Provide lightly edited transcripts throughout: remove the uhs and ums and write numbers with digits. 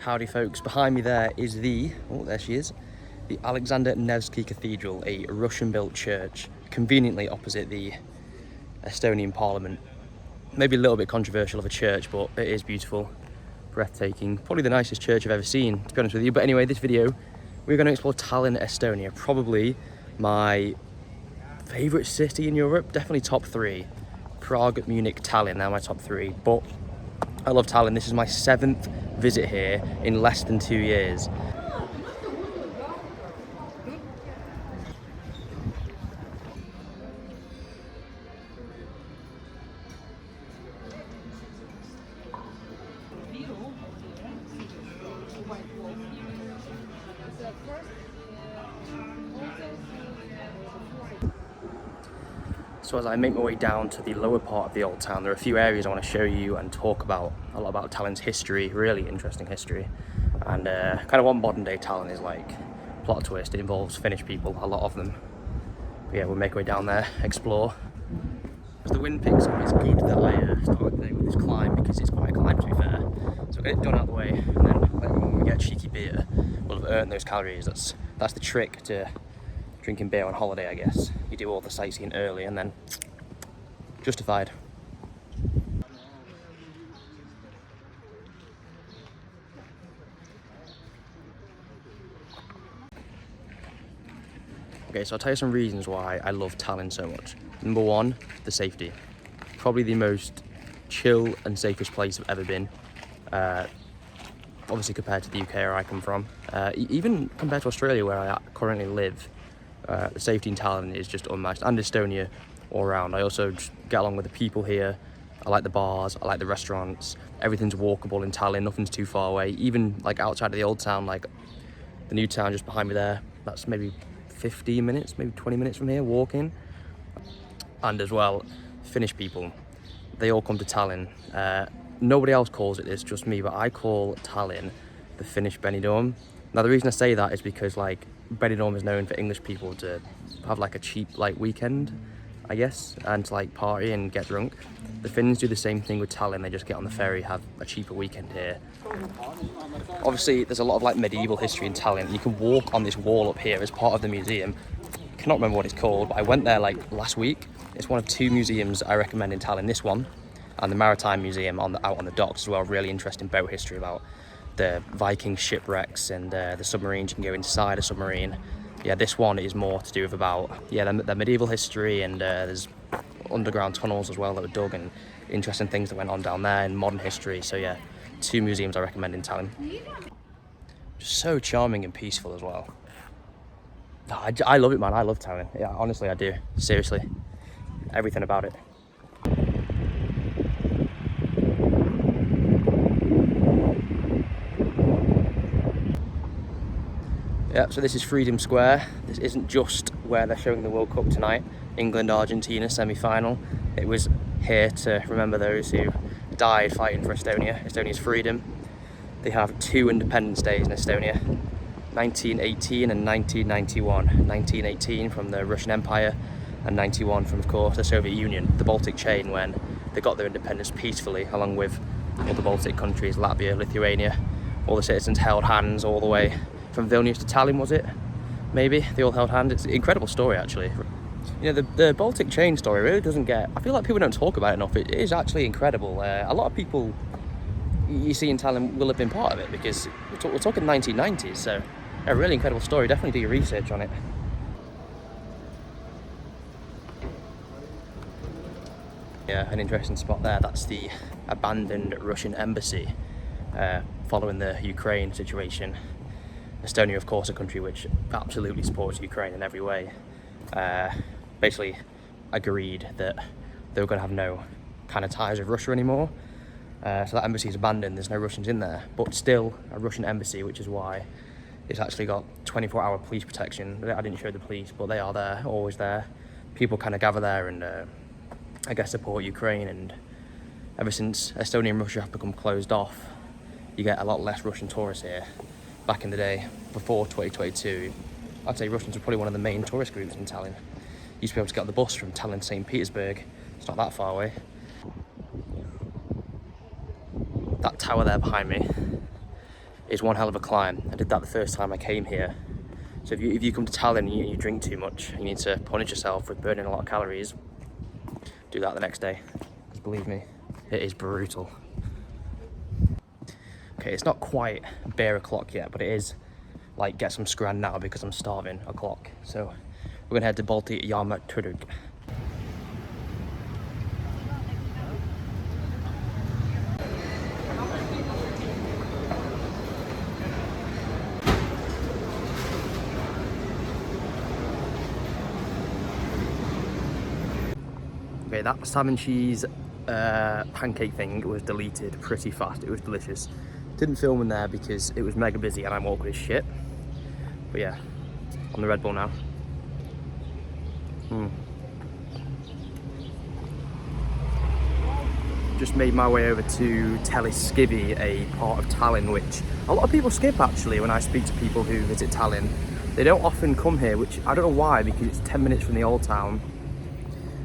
Howdy folks, behind me there is there she is, the Alexander Nevsky Cathedral, a Russian-built church, conveniently opposite the Estonian Parliament. Maybe a little bit controversial of a church, but it is beautiful, breathtaking, probably the nicest church I've ever seen, to be honest with you. But anyway, this video, we're going to explore Tallinn, Estonia, probably my favourite city in Europe, definitely top 3. Prague, Munich, Tallinn, they're my top 3, but I love Tallinn. This is my 7th visit here in less than 2 years. So as I make my way down to the lower part of the old town, there are a few areas I want to show you and talk about, a lot about Tallinn's history, really interesting history, and kind of what modern day Tallinn is like. Plot twist, it involves Finnish people, a lot of them. But yeah, we'll make our way down there, explore. As the wind picks up, it's good that I started playing with this climb, because it's quite a climb to be fair. So I'll get it done out of the way, and then when we get a cheeky beer, we'll have earned those calories. That's the trick to drinking beer on holiday, I guess. You do all the sightseeing early and then justified. Okay, so I'll tell you some reasons why I love Tallinn so much. Number 1, the safety. Probably the most chill and safest place I've ever been. Obviously compared to the UK where I come from. Even compared to Australia where I currently live. The safety in Tallinn is just unmatched, and Estonia all around. I also just get along with the people here. I like the bars, I like the restaurants. Everything's walkable in Tallinn, nothing's too far away. Even like outside of the old town, like the new town just behind me there, that's maybe 15 minutes, maybe 20 minutes from here walking. And as well, Finnish people, they all come to Tallinn. Nobody else calls it this, just me, but I call Tallinn the Finnish Benidorm. Now the reason I say that is because like Benidorm is known for English people to have like a cheap like weekend, I guess, and to like party and get drunk. The Finns do the same thing with Tallinn. They just get on the ferry, have a cheaper weekend here. Obviously there's a lot of like medieval history in Tallinn. You can walk on this wall up here as part of the museum. I cannot remember what it's called, but I went there like last week. It's one of 2 museums I recommend in Tallinn, this one and the Maritime Museum out on the docks as well. Really interesting boat history about the Viking shipwrecks and the submarines. You can go inside a submarine. Yeah, this one is more to do with about the medieval history, and there's underground tunnels as well that were dug and interesting things that went on down there in modern history. So yeah, 2 museums I recommend in Tallinn. Just so charming and peaceful as well. I love it, man. I love Tallinn. Yeah, honestly I do. Seriously, everything about it. Yeah, so this is Freedom Square. This isn't just where they're showing the World Cup tonight, England-Argentina semi-final. It was here to remember those who died fighting for Estonia's freedom. They have 2 Independence Days in Estonia, 1918 and 1991. 1918 from the Russian Empire, and 91 from, of course, the Soviet Union, the Baltic chain, when they got their independence peacefully, along with all the Baltic countries, Latvia, Lithuania. All the citizens held hands all the way from Vilnius to Tallinn, was it? Maybe, they all held hands. It's an incredible story, actually. You know, the Baltic chain story really doesn't get, I feel like people don't talk about it enough. It is actually incredible. A lot of people you see in Tallinn will have been part of it, because we're talking 1990s, so a really incredible story. Definitely do your research on it. Yeah, an interesting spot there. That's the abandoned Russian embassy following the Ukraine situation. Estonia, of course, a country which absolutely supports Ukraine in every way, basically agreed that they were going to have no kind of ties with Russia anymore. So that embassy is abandoned, there's no Russians in there, but still a Russian embassy, which is why it's actually got 24-hour police protection. I didn't show the police, but they are there, always there. People kind of gather there and I guess support Ukraine, and ever since Estonia and Russia have become closed off, you get a lot less Russian tourists here. Back in the day, before 2022, I'd say Russians were probably one of the main tourist groups in Tallinn. You used to be able to get on the bus from Tallinn to St. Petersburg. It's not that far away. That tower there behind me is one hell of a climb. I did that the first time I came here. So if you come to Tallinn and you drink too much, you need to punish yourself with burning a lot of calories, do that the next day. Because believe me, it is brutal. Okay, it's not quite bear o'clock yet, but it is like get some scran now because I'm starving o'clock. So we're gonna head to Balti Yarmak Turuk. Okay, that salmon cheese pancake thing was deleted pretty fast. It was delicious. Didn't film in there because it was mega busy and I'm awkward as shit. But yeah, on the Red Bull now. Just made my way over to Tellisikivi, a part of Tallinn, which a lot of people skip actually when I speak to people who visit Tallinn. They don't often come here, which I don't know why, because it's 10 minutes from the old town.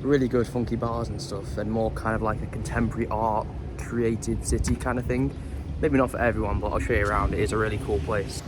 Really good funky bars and stuff, and more kind of like a contemporary art, creative city kind of thing. Maybe not for everyone, but I'll show you around. It is a really cool place.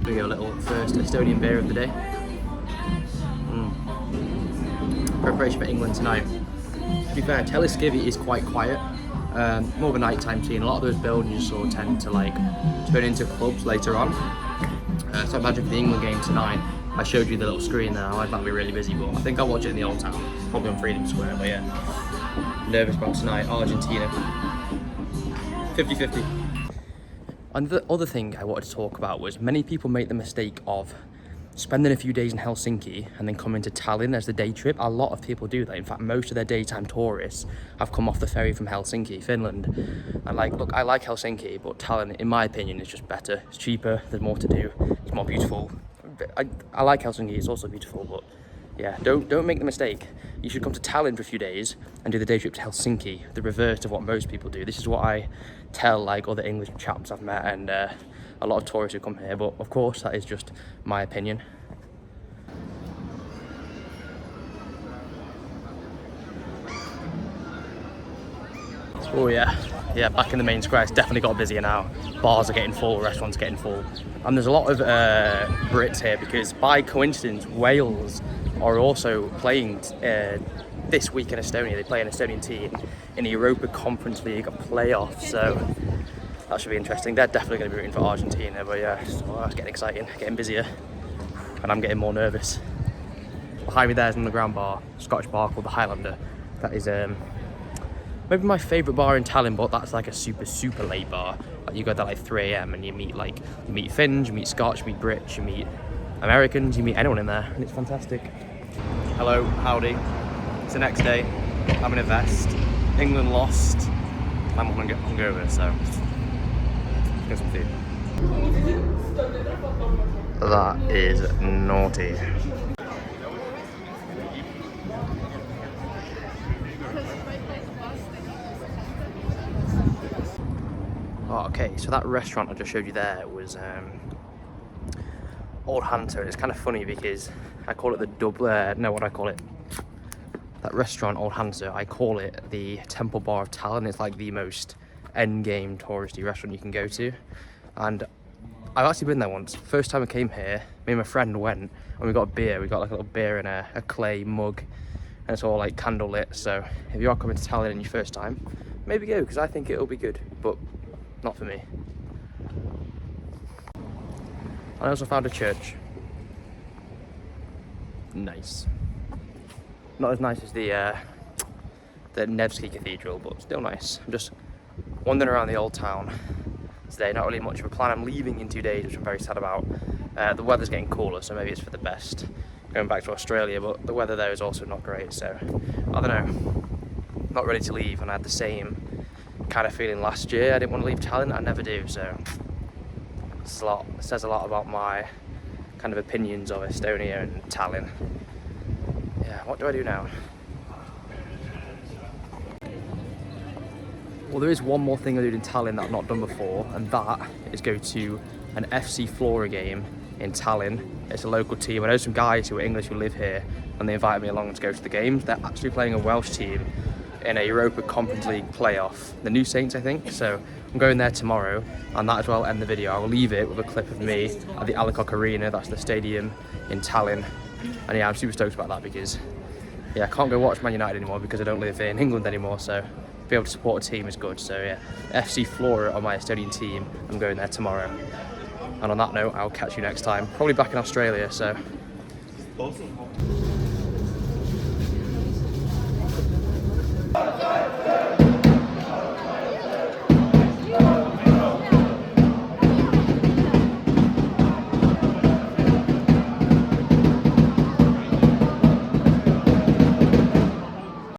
We get a little first Estonian beer of the day. Preparation for England tonight. To be fair, Tellisikivi is quite quiet. More of a nighttime scene. A lot of those buildings you saw tend to like turn into clubs later on. So imagine for the England game tonight, I showed you the little screen there. I thought it'd be really busy, but I think I'll watch it in the old town, probably on Freedom Square. But yeah, nervous about tonight. Argentina, 50-50. And the other thing I wanted to talk about was many people make the mistake of spending a few days in Helsinki and then coming to Tallinn as the day trip. A lot of people do that. In fact, most of their daytime tourists have come off the ferry from Helsinki, Finland. And like, look, I like Helsinki, but Tallinn, in my opinion, is just better. It's cheaper, there's more to do, it's more beautiful. I like Helsinki, it's also beautiful, but yeah, don't make the mistake. You should come to Tallinn for a few days and do the day trip to Helsinki, the reverse of what most people do. This is what I tell like other English chaps I've met and a lot of tourists who come here, but of course that is just my opinion. Oh yeah, back in the main square, it's definitely got busier now. Bars are getting full, restaurants are getting full. And there's a lot of Brits here because by coincidence, Wales are also playing this week in Estonia. They play an Estonian team in the Europa Conference League playoff, so that should be interesting. They're definitely going to be rooting for Argentina, but yeah, it's getting exciting, getting busier, and I'm getting more nervous. Behind me there's an underground bar, Scottish bar called the Highlander. That is maybe my favourite bar in Tallinn, but that's like a super late bar. Like you go there like 3 AM and you meet Finns, you meet Scots, you meet Brits, you meet Americans, you meet anyone in there, and it's fantastic. Hello, howdy. It's the next day. I'm in a vest. England lost. I'm hungover, so get some food. That is naughty. Oh, okay, so that restaurant I just showed you there was Old Hunter. It's kind of funny because I call it the that restaurant, Old Hunter, I call it the Temple Bar of Tallinn. It's like the most end-game touristy restaurant you can go to. And I've actually been there once. First time I came here, me and my friend went and we got a beer. We got like a little beer in a clay mug and it's all like candle lit. So if you are coming to Tallinn in your first time, maybe go, because I think it'll be good, but not for me. I also found a church. Nice. Not as nice as the Nevsky Cathedral, but still nice. I'm just wandering around the old town today. Not really much of a plan. I'm leaving in 2 days, which I'm very sad about. The weather's getting cooler, so maybe it's for the best going back to Australia, but the weather there is also not great, so I don't know. Not ready to leave, and I had the same kind of feeling last year. I didn't want to leave Tallinn, I never do, so it says a lot about my kind of opinions of Estonia and Tallinn. Yeah, what do I do now? Well, there is one more thing I did in Tallinn that I've not done before, and that is go to an FC Flora game in Tallinn. It's a local team. I know some guys who are English who live here, and they invited me along to go to the games. They're actually playing a Welsh team in a Europa Conference League playoff, the New Saints, I think. So I'm going there tomorrow, and that as well end the video. I will leave it with a clip of me at the Coq Arena. That's the stadium in Tallinn. And yeah, I'm super stoked about that because yeah, I can't go watch Man United anymore because I don't live in England anymore. So be able to support a team is good. So yeah, FC Flora on my Estonian team. I'm going there tomorrow. And on that note, I'll catch you next time. Probably back in Australia. So.